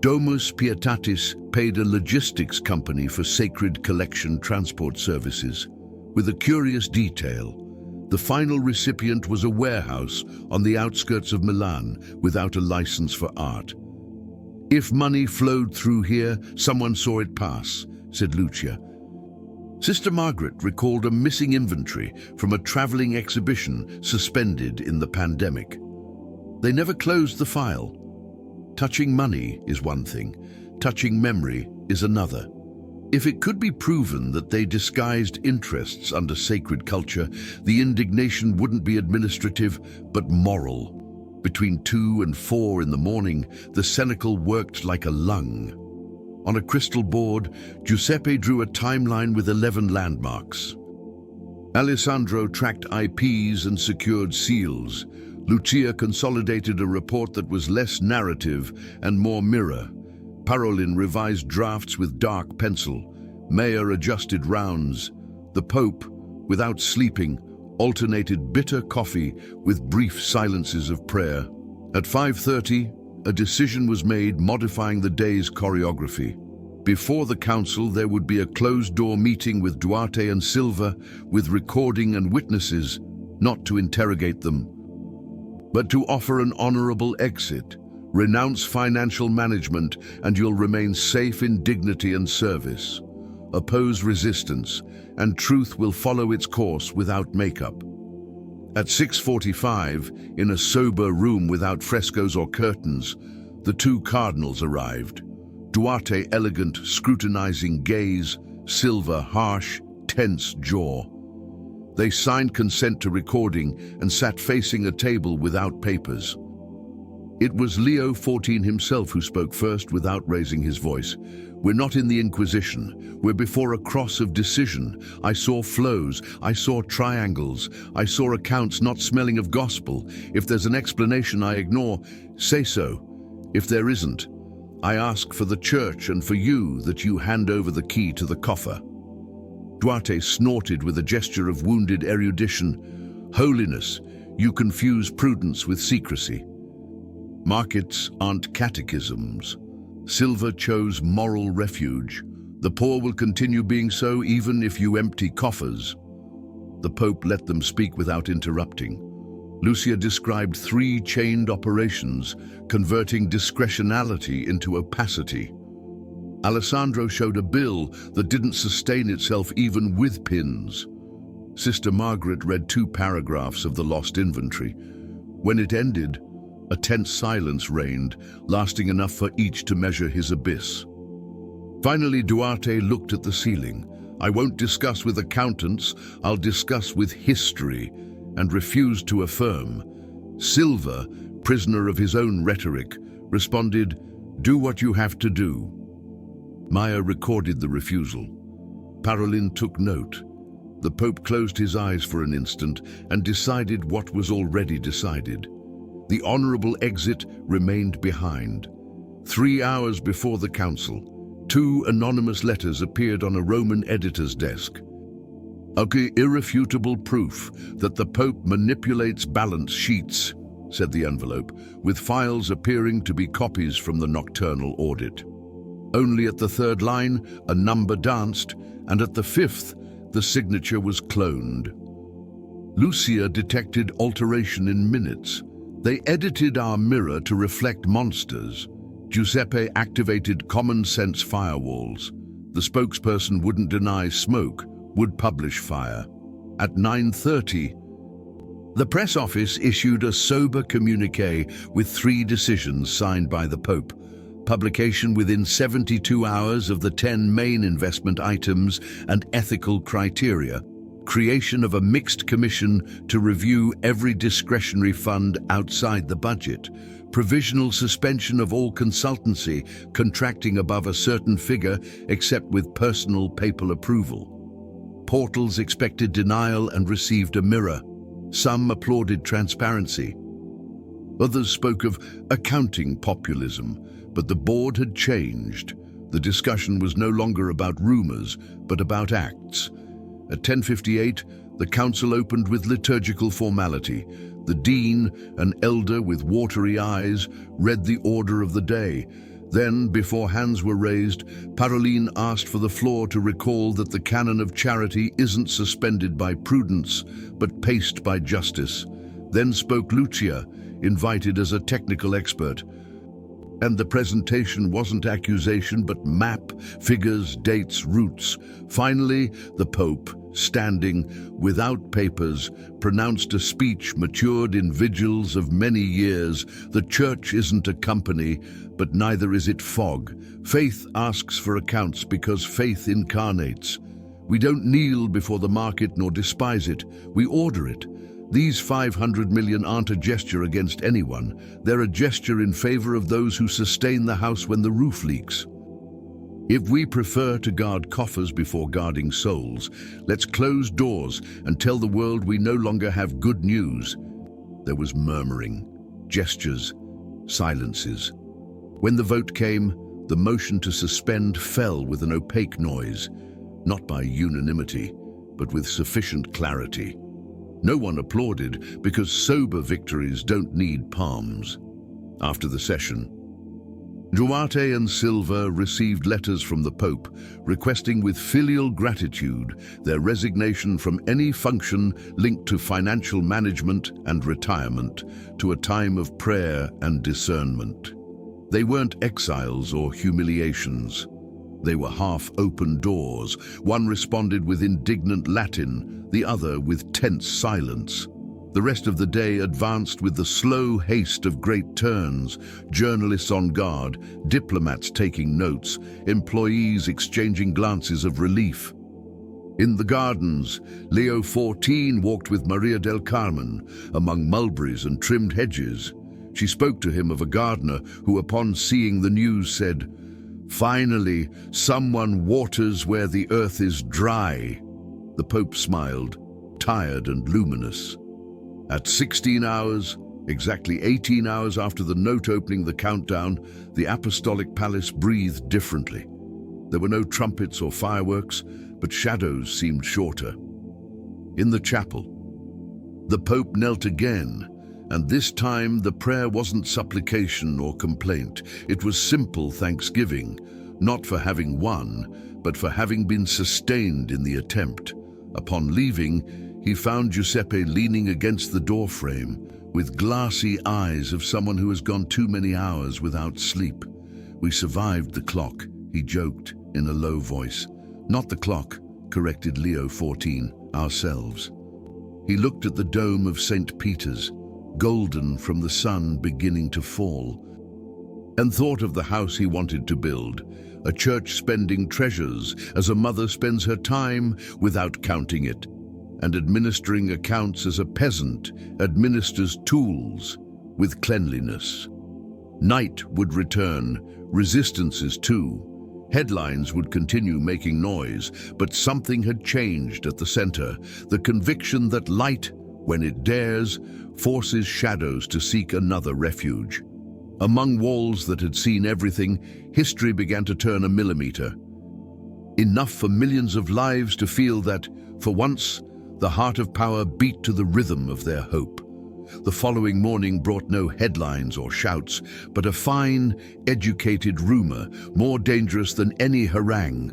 S1: Domus Pietatis paid a logistics company for sacred collection transport services. With a curious detail, the final recipient was a warehouse on the outskirts of Milan without a license for art. "If money flowed through here, someone saw it pass," said Lucia. Sister Margaret recalled a missing inventory from a traveling exhibition suspended in the pandemic. They never closed the file. Touching money is one thing, touching memory is another. If it could be proven that they disguised interests under sacred culture, the indignation wouldn't be administrative, but moral. Between 2 and 4 in the morning, the cenacle worked like a lung. On a crystal board, Giuseppe drew a timeline with 11 landmarks. Alessandro tracked IPs and secured seals. Lucia consolidated a report that was less narrative and more mirror. Parolin revised drafts with dark pencil. Mayor adjusted rounds. The Pope, without sleeping, alternated bitter coffee with brief silences of prayer. At 5:30, a decision was made modifying the day's choreography. Before the council, there would be a closed-door meeting with Duarte and Silva, with recording and witnesses, not to interrogate them, but to offer an honorable exit. Renounce financial management and you'll remain safe in dignity and service. Oppose resistance, and truth will follow its course without makeup. At 6:45, in a sober room without frescoes or curtains, the 2 cardinals arrived. Duarte elegant, scrutinizing gaze, Silva harsh, tense jaw. They signed consent to recording and sat facing a table without papers. It was Leo XIV himself who spoke first without raising his voice. We're not in the Inquisition. We're before a cross of decision. I saw flows. I saw triangles. I saw accounts not smelling of gospel. If there's an explanation I ignore, say so. If there isn't, I ask for the church and for you that you hand over the key to the coffer. Duarte snorted with a gesture of wounded erudition. Holiness, you confuse prudence with secrecy. Markets aren't catechisms. Silver chose moral refuge. The poor will continue being so even if you empty coffers. The Pope let them speak without interrupting. Lucia described 3 chained operations, converting discretionality into opacity. Alessandro showed a bill that didn't sustain itself even with pins. Sister Margaret read 2 paragraphs of the lost inventory. When it ended, a tense silence reigned, lasting enough for each to measure his abyss. Finally, Duarte looked at the ceiling. I won't discuss with accountants, I'll discuss with history, and refused to affirm. Silva, prisoner of his own rhetoric, responded, do what you have to do. Maya recorded the refusal. Parolin took note. The Pope closed his eyes for an instant and decided what was already decided. The honorable exit remained behind. 3 hours before the council, 2 anonymous letters appeared on a Roman editor's desk. Irrefutable proof that the Pope manipulates balance sheets, said the envelope, with files appearing to be copies from the nocturnal audit. Only at the 3rd line, a number danced, and at the 5th, the signature was cloned. Lucia detected alteration in minutes. They edited our mirror to reflect monsters. Giuseppe activated common sense firewalls. The spokesperson wouldn't deny smoke, would publish fire. At 9:30, the press office issued a sober communique with 3 decisions signed by the Pope. Publication within 72 hours of the 10 main investment items and ethical criteria. Creation of a mixed commission to review every discretionary fund outside the budget. Provisional suspension of all consultancy contracting above a certain figure except with personal papal approval. Portals expected denial and received a mirror. Some applauded transparency. Others spoke of accounting populism, but the board had changed. The discussion was no longer about rumors, but about acts. At 10:58, the council opened with liturgical formality. The dean, an elder with watery eyes, read the order of the day. Then, before hands were raised, Parolin asked for the floor to recall that the canon of charity isn't suspended by prudence, but paced by justice. Then spoke Lucia, invited as a technical expert. And the presentation wasn't accusation, but map, figures, dates, routes. Finally, the Pope, standing, without papers, pronounced a speech matured in vigils of many years. The church isn't a company, but neither is it fog. Faith asks for accounts because faith incarnates. We don't kneel before the market nor despise it. We order it. These 500 million aren't a gesture against anyone. They're a gesture in favor of those who sustain the house when the roof leaks. If we prefer to guard coffers before guarding souls, let's close doors and tell the world we no longer have good news. There was murmuring, gestures, silences. When the vote came, the motion to suspend fell with an opaque noise, not by unanimity, but with sufficient clarity. No one applauded because sober victories don't need palms. After the session, Duarte and Silva received letters from the Pope requesting with filial gratitude their resignation from any function linked to financial management and retirement to a time of prayer and discernment. They weren't exiles or humiliations. They were half-open doors. One responded with indignant Latin, the other with tense silence. The rest of the day advanced with the slow haste of great turns, journalists on guard, diplomats taking notes, employees exchanging glances of relief. In the gardens, Leo XIV walked with Maria del Carmen among mulberries and trimmed hedges. She spoke to him of a gardener who, upon seeing the news, said, "Finally, someone waters where the earth is dry." The Pope smiled, tired and luminous. At 16 hours, exactly 18 hours after the note opening the countdown, the Apostolic Palace breathed differently. There were no trumpets or fireworks, but shadows seemed shorter. In the chapel, the Pope knelt again, and this time the prayer wasn't supplication or complaint. It was simple thanksgiving, not for having won, but for having been sustained in the attempt. Upon leaving, he found Giuseppe leaning against the doorframe, with glassy eyes of someone who has gone too many hours without sleep. "We survived the clock," he joked in a low voice. "Not the clock," corrected Leo XIV, "ourselves." He looked at the dome of St. Peter's, golden from the sun beginning to fall, and thought of the house he wanted to build, a church spending treasures as a mother spends her time without counting it, and administering accounts as a peasant administers tools with cleanliness. Night would return, resistances too. Headlines would continue making noise, but something had changed at the center, the conviction that light, when it dares, forces shadows to seek another refuge. Among walls that had seen everything, history began to turn a millimeter. Enough for millions of lives to feel that, for once, the heart of power beat to the rhythm of their hope. The following morning brought no headlines or shouts, but a fine, educated rumor, more dangerous than any harangue.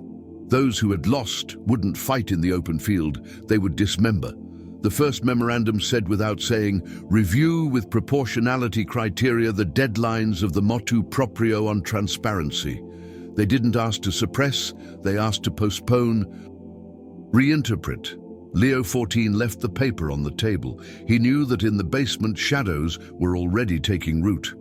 S1: Those who had lost wouldn't fight in the open field, they would dismember. The first memorandum said without saying, "Review with proportionality criteria the deadlines of the motu proprio on transparency." They didn't ask to suppress, they asked to postpone, reinterpret. Leo XIV left the paper on the table. He knew that in the basement shadows were already taking root.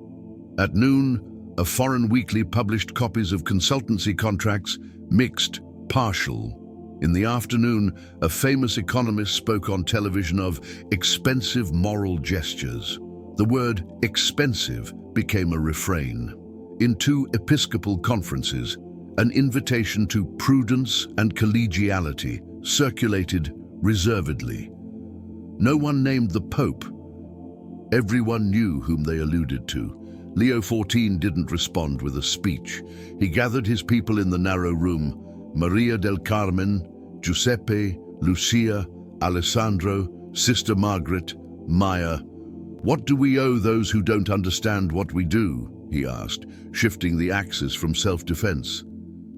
S1: At noon, a foreign weekly published copies of consultancy contracts, mixed, partial. In the afternoon, a famous economist spoke on television of expensive moral gestures. The word expensive became a refrain. In two episcopal conferences, an invitation to prudence and collegiality circulated reservedly. No one named the Pope. Everyone knew whom they alluded to. Leo XIV didn't respond with a speech. He gathered his people in the narrow room: Maria del Carmen, Giuseppe, Lucia, Alessandro, Sister Margaret, Maya. "What do we owe those who don't understand what we do?" he asked, shifting the axis from self-defense.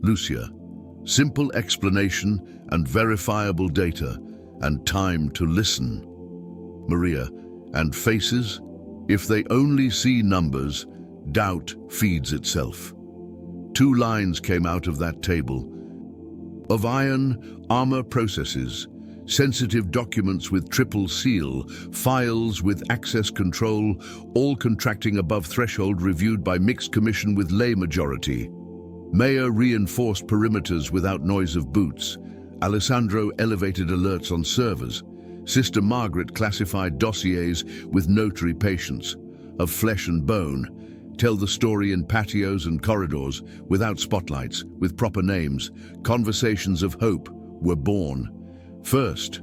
S1: Lucia: "Simple explanation and verifiable data, and time to listen." Maria: "And faces? If they only see numbers, doubt feeds itself." Two lines came out of that table. Of iron, armor processes, sensitive documents with triple seal, files with access control, all contracting above threshold, reviewed by mixed commission with lay majority. Mayor reinforced perimeters without noise of boots. Alessandro elevated alerts on servers. Sister Margaret classified dossiers with notary patience. Of flesh and bone, tell the story in patios and corridors, without spotlights, with proper names. Conversations of hope were born. First,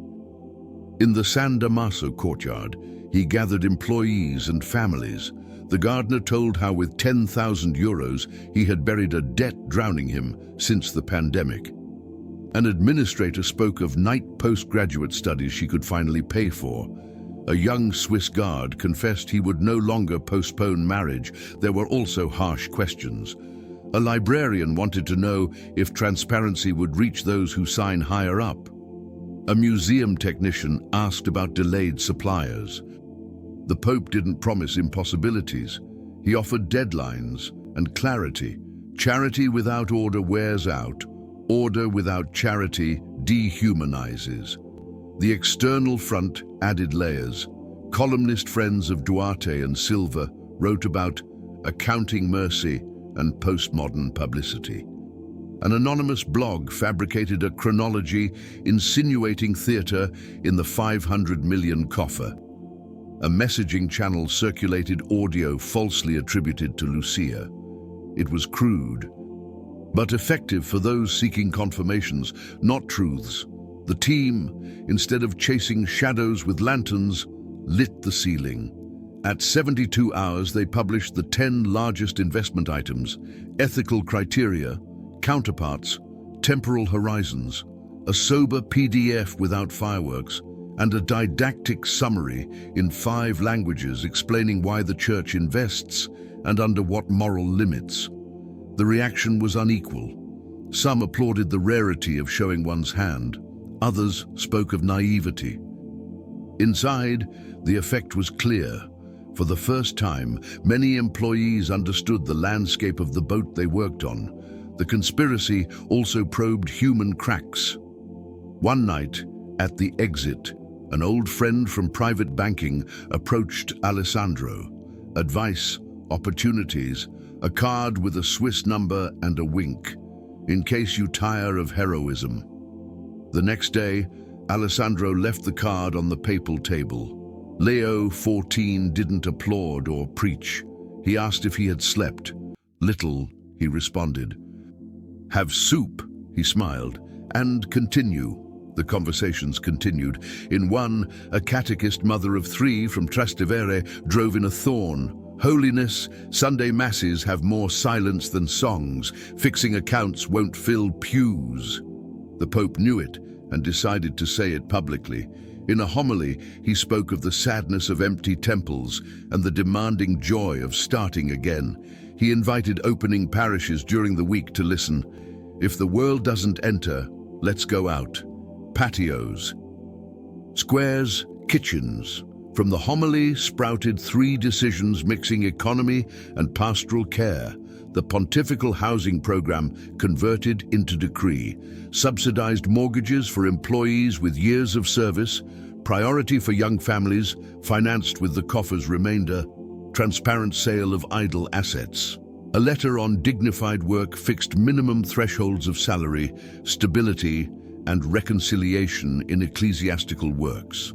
S1: in the San Damaso courtyard, he gathered employees and families. The gardener told how with 10,000 euros he had buried a debt drowning him since the pandemic. An administrator spoke of night postgraduate studies she could finally pay for. A young Swiss guard confessed he would no longer postpone marriage. There were also harsh questions. A librarian wanted to know if transparency would reach those who sign higher up. A museum technician asked about delayed suppliers. The Pope didn't promise impossibilities. He offered deadlines and clarity. Charity without order wears out. Order without charity dehumanizes. The external front added layers. Columnist friends of Duarte and Silva wrote about accounting mercy and postmodern publicity. An anonymous blog fabricated a chronology insinuating theater in the 500 million coffer. A messaging channel circulated audio falsely attributed to Lucia. It was crude, but effective for those seeking confirmations, not truths. The team, instead of chasing shadows with lanterns, lit the ceiling. At 72 hours, they published the 10 largest investment items, ethical criteria, counterparts, temporal horizons, a sober PDF without fireworks, and a didactic summary in 5 languages explaining why the church invests and under what moral limits. The reaction was unequal. Some applauded the rarity of showing one's hand. Others spoke of naivety. Inside, the effect was clear. For the first time, many employees understood the landscape of the boat they worked on. The conspiracy also probed human cracks. One night, at the exit, an old friend from private banking approached Alessandro. Advice, opportunities, a card with a Swiss number and a wink, in case you tire of heroism. The next day, Alessandro left the card on the papal table. Leo XIV didn't applaud or preach. He asked if he had slept. Little, he responded. Have soup, he smiled, and continue. The conversations continued. In one, a catechist mother of 3 from Trastevere drove in a thorn. Holiness, Sunday masses have more silence than songs. Fixing accounts won't fill pews. The Pope knew it and decided to say it publicly. In a homily, he spoke of the sadness of empty temples and the demanding joy of starting again. He invited opening parishes during the week to listen. If the world doesn't enter, let's go out. Patios, squares, kitchens. From the homily sprouted 3 decisions mixing economy and pastoral care. The pontifical housing program converted into decree. Subsidized mortgages for employees with years of service. Priority for young families, financed with the coffer's remainder. Transparent sale of idle assets. A letter on dignified work fixed minimum thresholds of salary, stability, and reconciliation in ecclesiastical works.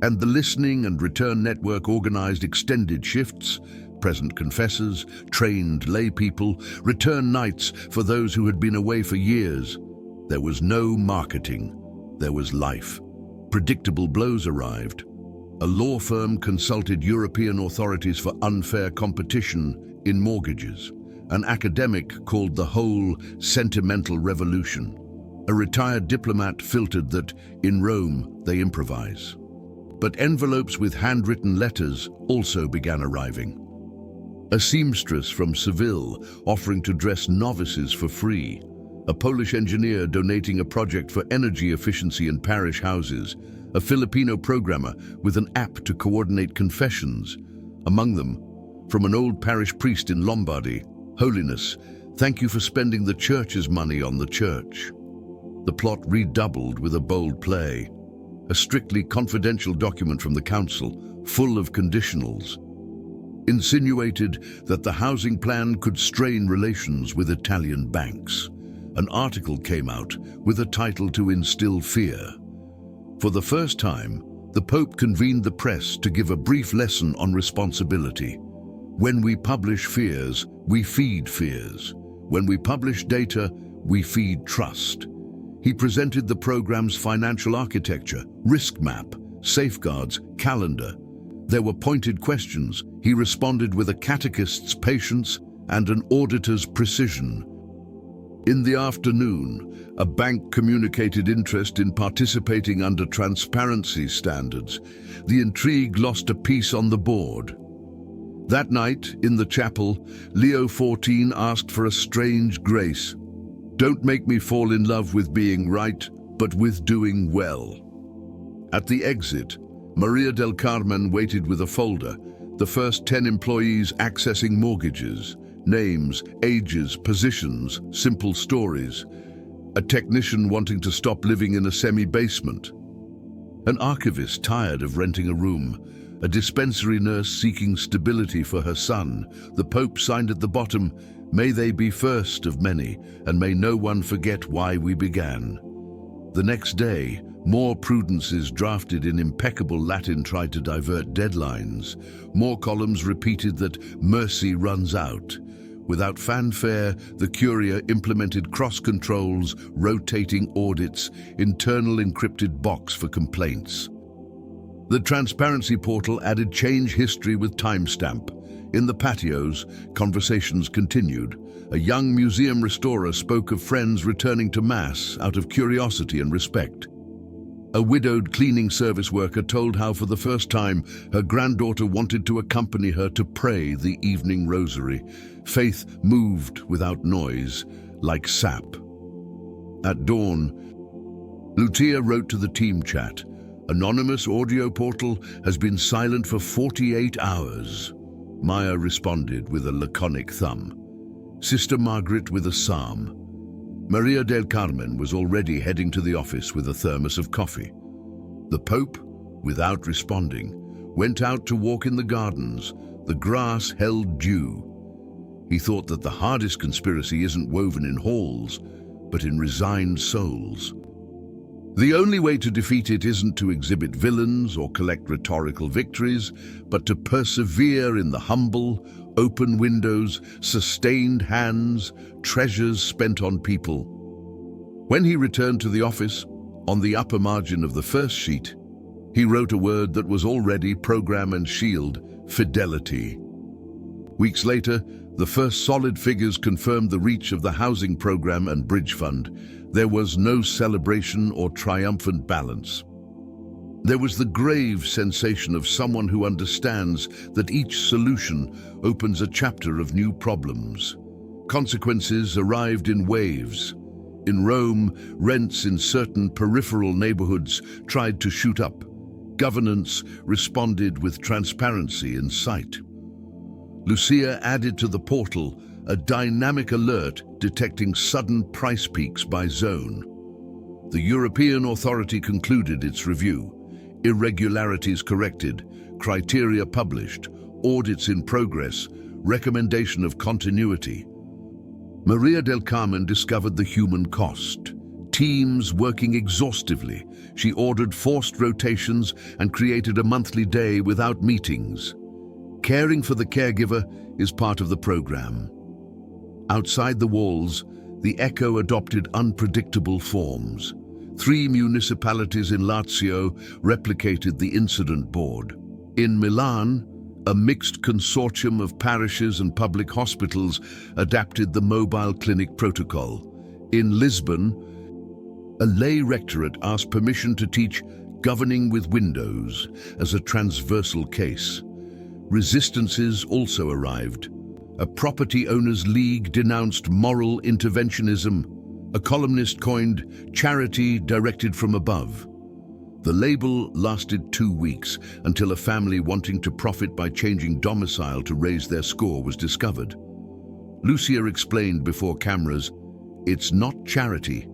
S1: And the Listening and Return Network organized extended shifts, present confessors, trained lay people, return nights for those who had been away for years. There was no marketing. There was life. Predictable blows arrived. A law firm consulted European authorities for unfair competition in mortgages. An academic called the whole sentimental revolution. A retired diplomat filtered that, in Rome, they improvise. But envelopes with handwritten letters also began arriving. A seamstress from Seville offering to dress novices for free. A Polish engineer donating a project for energy efficiency in parish houses. A Filipino programmer with an app to coordinate confessions. Among them, from an old parish priest in Lombardy, Holiness, thank you for spending the church's money on the church. The plot redoubled with a bold play. A strictly confidential document from the council, full of conditionals, insinuated that the housing plan could strain relations with Italian banks. An article came out with a title to instill fear. For the first time, the Pope convened the press to give a brief lesson on responsibility. When we publish fears, we feed fears. When we publish data, we feed trust. He presented the program's financial architecture, risk map, safeguards, calendar. There were pointed questions. He responded with a catechist's patience and an auditor's precision. In the afternoon, a bank communicated interest in participating under transparency standards. The intrigue lost a piece on the board. That night, in the chapel, Leo XIV asked for a strange grace. Don't make me fall in love with being right, but with doing well. At the exit, Maria del Carmen waited with a folder, the first 10 employees accessing mortgages, names, ages, positions, simple stories. A technician wanting to stop living in a semi-basement. An archivist tired of renting a room. A dispensary nurse seeking stability for her son. The Pope signed at the bottom, "May they be first of many, and may no one forget why we began." The next day, More prudences drafted in impeccable Latin tried to divert deadlines. More columns repeated that mercy runs out. Without fanfare, the Curia implemented cross-controls, rotating audits, internal encrypted box for complaints. The transparency portal added change history with timestamp. In the patios, conversations continued. A young museum restorer spoke of friends returning to Mass out of curiosity and respect. A widowed cleaning service worker told how for the first time her granddaughter wanted to accompany her to pray the evening rosary. Faith moved without noise, like sap. At dawn, Lucia wrote to the team chat, "Anonymous audio portal has been silent for 48 hours. Maya responded with a laconic thumb. Sister Margaret with a psalm. Maria del Carmen was already heading to the office with a thermos of coffee. The Pope, without responding, went out to walk in the gardens. The grass held dew. He thought that the hardest conspiracy isn't woven in halls, but in resigned souls. The only way to defeat it isn't to exhibit villains or collect rhetorical victories, but to persevere in the humble, open windows, sustained hands, treasures spent on people." When he returned to the office, on the upper margin of the first sheet, he wrote a word that was already program and shield: fidelity. Weeks later, the first solid figures confirmed the reach of the housing program and bridge fund. There was no celebration or triumphant balance. There was the grave sensation of someone who understands that each solution opens a chapter of new problems. Consequences arrived in waves. In Rome, rents in certain peripheral neighborhoods tried to shoot up. Governance responded with transparency in sight. Lucia added to the portal a dynamic alert detecting sudden price peaks by zone. The European authority concluded its review. Irregularities corrected, criteria published, audits in progress, recommendation of continuity. Maria del Carmen discovered the human cost. Teams working exhaustively. She ordered forced rotations and created a monthly day without meetings. Caring for the caregiver is part of the program. Outside the walls, the echo adopted unpredictable forms. 3 municipalities in Lazio replicated the incident board. In Milan, a mixed consortium of parishes and public hospitals adapted the mobile clinic protocol. In Lisbon, a lay rectorate asked permission to teach governing with windows as a transversal case. Resistances also arrived. A property owners' league denounced moral interventionism. A columnist coined charity directed from above. The label lasted 2 weeks until a family wanting to profit by changing domicile to raise their score was discovered. Lucia explained before cameras, "It's not charity,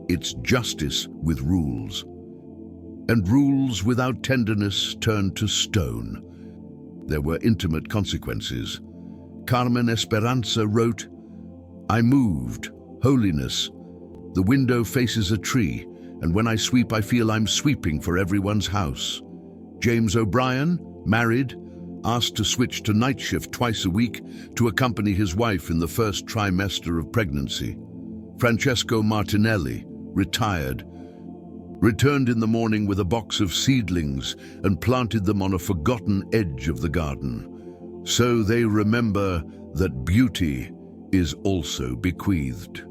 S1: it's justice with rules." And rules without tenderness turned to stone. There were intimate consequences. Carmen Esperanza wrote, "I moved, holiness. The window faces a tree, and when I sweep I feel I'm sweeping for everyone's house." James O'Brien, married, asked to switch to night shift twice a week to accompany his wife in the first trimester of pregnancy. Francesco Martinelli, retired, returned in the morning with a box of seedlings and planted them on a forgotten edge of the garden. So they remember that beauty is also bequeathed.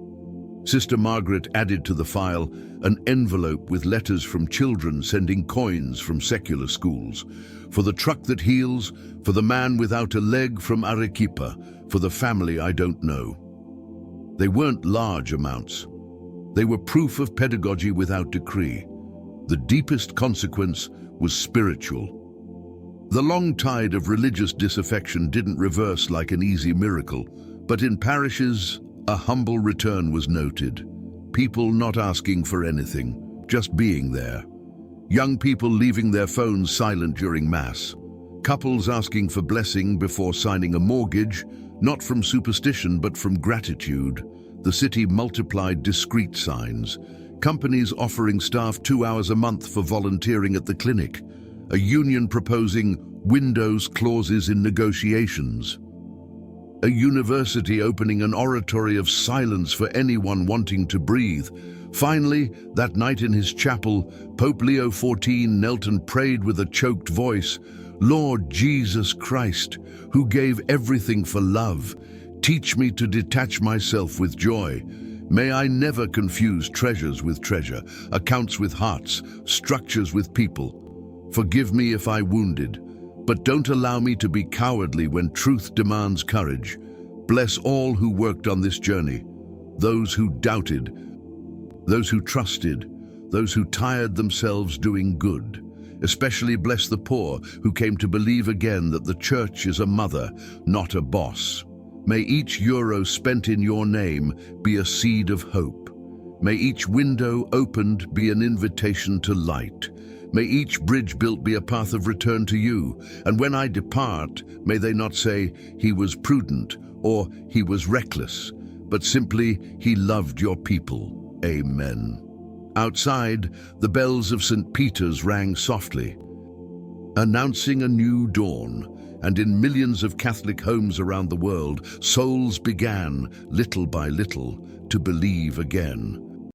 S1: Sister Margaret added to the file an envelope with letters from children sending coins from secular schools. For the truck that heals, for the man without a leg from Arequipa, for the family I don't know. They weren't large amounts. They were proof of pedagogy without decree. The deepest consequence was spiritual. The long tide of religious disaffection didn't reverse like an easy miracle, but in parishes, a humble return was noted. People not asking for anything, just being there. Young people leaving their phones silent during Mass. Couples asking for blessing before signing a mortgage, not from superstition but from gratitude. The city multiplied discreet signs. companies offering staff 2 hours a month for volunteering at the clinic, a union proposing windows clauses in negotiations, a university opening an oratory of silence for anyone wanting to breathe. Finally, that night in his chapel, Pope Leo XIV knelt and prayed with a choked voice, "Lord Jesus Christ, who gave everything for love, teach me to detach myself with joy. May I never confuse treasures with treasure, accounts with hearts, structures with people. Forgive me if I wounded, but don't allow me to be cowardly when truth demands courage. Bless all who worked on this journey, those who doubted, those who trusted, those who tired themselves doing good. Especially bless the poor who came to believe again that the church is a mother, not a boss. May each euro spent in your name be a seed of hope. May each window opened be an invitation to light. May each bridge built be a path of return to you. And when I depart, may they not say, 'He was prudent,' or 'He was reckless,' but simply, 'He loved your people.' Amen." Outside, the bells of St. Peter's rang softly, announcing a new dawn, and in millions of Catholic homes around the world, souls began, little by little, to believe again.